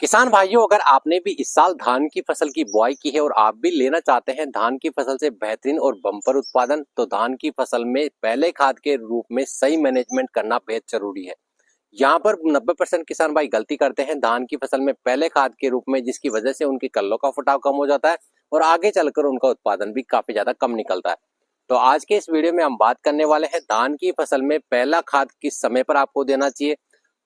किसान भाइयों, अगर आपने भी इस साल धान की फसल की बुआई की है और आप भी लेना चाहते हैं धान की फसल से बेहतरीन और बम्पर उत्पादन, तो धान की फसल में पहले खाद के रूप में सही मैनेजमेंट करना बेहद जरूरी है। यहाँ पर 90% किसान भाई गलती करते हैं धान की फसल में पहले खाद के रूप में, जिसकी वजह से उनकी कल्लों का फुटाव कम हो जाता है और आगे चलकर उनका उत्पादन भी काफी ज्यादा कम निकलता है। तो आज के इस वीडियो में हम बात करने वाले हैं धान की फसल में पहला खाद किस समय पर आपको देना चाहिए,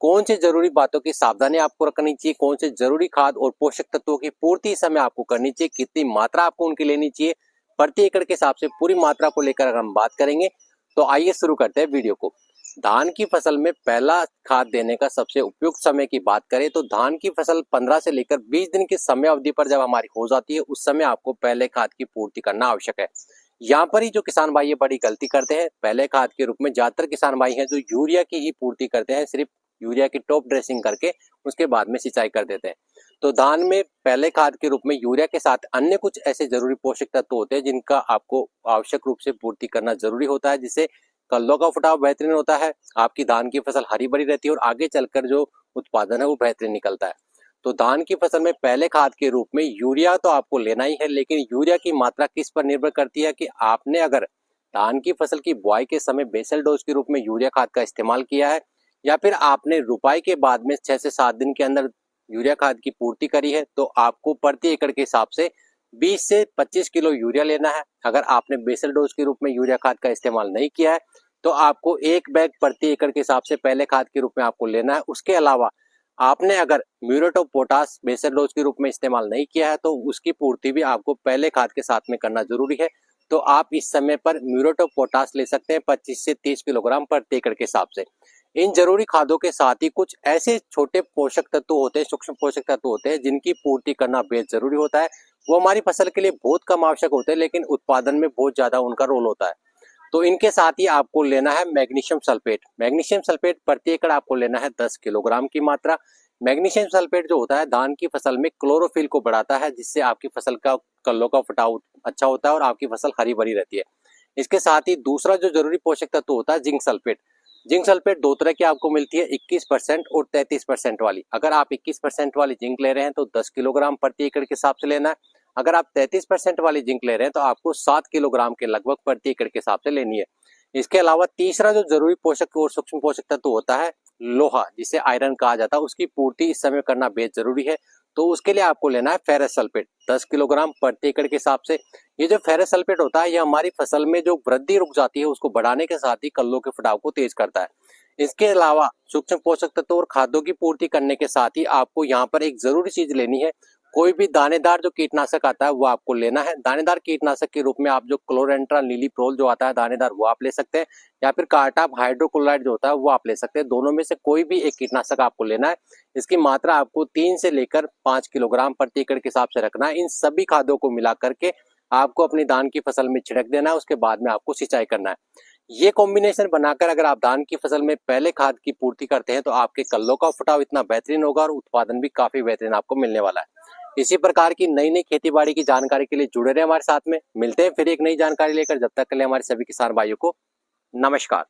कौन सी जरूरी बातों की सावधानी आपको रखनी चाहिए, कौन से जरूरी खाद और पोषक तत्वों की पूर्ति इस समय आपको करनी चाहिए, कितनी मात्रा आपको उनकी लेनी चाहिए, प्रति एकड़ के हिसाब से पूरी मात्रा को लेकर अगर हम बात करेंगे तो आइए शुरू करते हैं वीडियो को। धान की फसल में पहला खाद देने का सबसे उपयुक्त समय की बात करें तो धान की फसल 15 से लेकर 20 दिन की समय अवधि पर जब हमारी हो जाती है, उस समय आपको पहले खाद की पूर्ति करना आवश्यक है। यहाँ पर ही जो किसान भाई ये बड़ी गलती करते हैं, पहले खाद के रूप में ज्यादातर किसान भाई हैं जो यूरिया की ही पूर्ति करते हैं, सिर्फ यूरिया की टॉप ड्रेसिंग करके उसके बाद में सिंचाई कर देते हैं। तो धान में पहले खाद के रूप में यूरिया के साथ अन्य कुछ ऐसे जरूरी पोषक तत्व होते हैं जिनका आपको आवश्यक रूप से पूर्ति करना जरूरी होता है, जिससे कल्लों का फुटाव बेहतरीन होता है, आपकी धान की फसल हरी भरी रहती है और आगे चलकर जो उत्पादन है वो बेहतरीन निकलता है। तो धान की फसल में पहले खाद के रूप में यूरिया तो आपको लेना ही है, लेकिन यूरिया की मात्रा किस पर निर्भर करती है कि आपने अगर धान की फसल की बुआई के समय बेसल डोज के रूप में यूरिया खाद का इस्तेमाल किया है या फिर आपने रुपाई के बाद में 6 से 7 दिन के अंदर यूरिया खाद की पूर्ति करी है, तो आपको प्रति एकड़ के हिसाब से 20 से 25 किलो यूरिया लेना है। अगर आपने बेसल डोज के रूप में यूरिया खाद का इस्तेमाल नहीं किया है तो आपको एक बैग प्रति एकड़ के हिसाब से पहले खाद के रूप में आपको लेना है। उसके अलावा आपने अगर muriate of potash basal dose के रूप में इस्तेमाल नहीं किया है तो उसकी पूर्ति भी आपको पहले खाद के साथ में करना जरूरी है। तो आप इस समय पर म्यूरेट ऑफ पोटास ले सकते हैं 25 से 30 किलोग्राम प्रति एकड़ के हिसाब से। इन जरूरी खादों के साथ ही कुछ ऐसे छोटे पोषक तत्व होते हैं, सूक्ष्म पोषक तत्व होते हैं जिनकी पूर्ति करना बेहद जरूरी होता है। वो हमारी फसल के लिए बहुत कम आवश्यक होते हैं लेकिन उत्पादन में बहुत ज्यादा उनका रोल होता है। तो इनके साथ ही आपको लेना है मैग्नीशियम सल्फेट। मैग्नीशियम सल्फेट प्रति एकड़ आपको लेना है 10 किलोग्राम की मात्रा। मैग्नीशियम सल्फेट जो होता है धान की फसल में क्लोरोफिल को बढ़ाता है, जिससे आपकी फसल का कल्लों का फुटाव अच्छा होता है और आपकी फसल हरी भरी रहती है। इसके साथ ही दूसरा जो जरूरी पोषक तत्व होता है जिंक सल्फेट। जिंक सल्फेट दो तरह की आपको मिलती है, 21% और 33% वाली। अगर आप 21% वाली जिंक ले रहे हैं तो 10 किलोग्राम प्रति एकड़ के हिसाब से लेना है। अगर आप 33% वाली जिंक ले रहे हैं तो आपको 7 किलोग्राम के लगभग प्रति एकड़ के हिसाब से लेनी है। इसके अलावा तीसरा जो जरूरी पोषक और सूक्ष्म पोषक तत्व होता है लोहा, जिसे आयरन कहा जाता है, उसकी पूर्ति इस समय करना बेहद जरूरी है। तो उसके लिए आपको लेना है फेरस सल्फेट 10 किलोग्राम प्रति एकड़ के हिसाब से। ये जो फेरस सल्फेट होता है ये हमारी फसल में जो वृद्धि रुक जाती है उसको बढ़ाने के साथ ही कल्लों के फुटाव को तेज करता है। इसके अलावा सूक्ष्म पोषक तत्व और खाद्यों की पूर्ति करने के साथ ही आपको यहाँ पर एक जरूरी चीज लेनी है, कोई भी दानेदार जो कीटनाशक आता है वो आपको लेना है। दानेदार कीटनाशक के रूप में आप जो क्लोरेंट्रा नीलीप्रोल जो आता है दानेदार वो आप ले सकते हैं, या फिर कार्टाप हाइड्रोक्लोराइड जो होता है वो आप ले सकते हैं। दोनों में से कोई भी एक कीटनाशक आपको लेना है। इसकी मात्रा आपको 3 से लेकर 5 किलोग्राम प्रति एकड़ के हिसाब से रखना है। इन सभी खादों को मिला करके आपको अपनी धान की फसल में छिड़क देना है, उसके बाद में आपको सिंचाई करना है। ये कॉम्बिनेशन बनाकर अगर आप धान की फसल में पहले खाद की पूर्ति करते हैं तो आपके कल्लों का फुटाव इतना बेहतरीन होगा और उत्पादन भी काफी बेहतरीन आपको मिलने वाला है। इसी प्रकार की नई नई खेती बाड़ी की जानकारी के लिए जुड़े रहे हमारे साथ में। मिलते हैं फिर एक नई जानकारी लेकर, जब तक के लिए हमारे सभी किसान भाइयों को नमस्कार।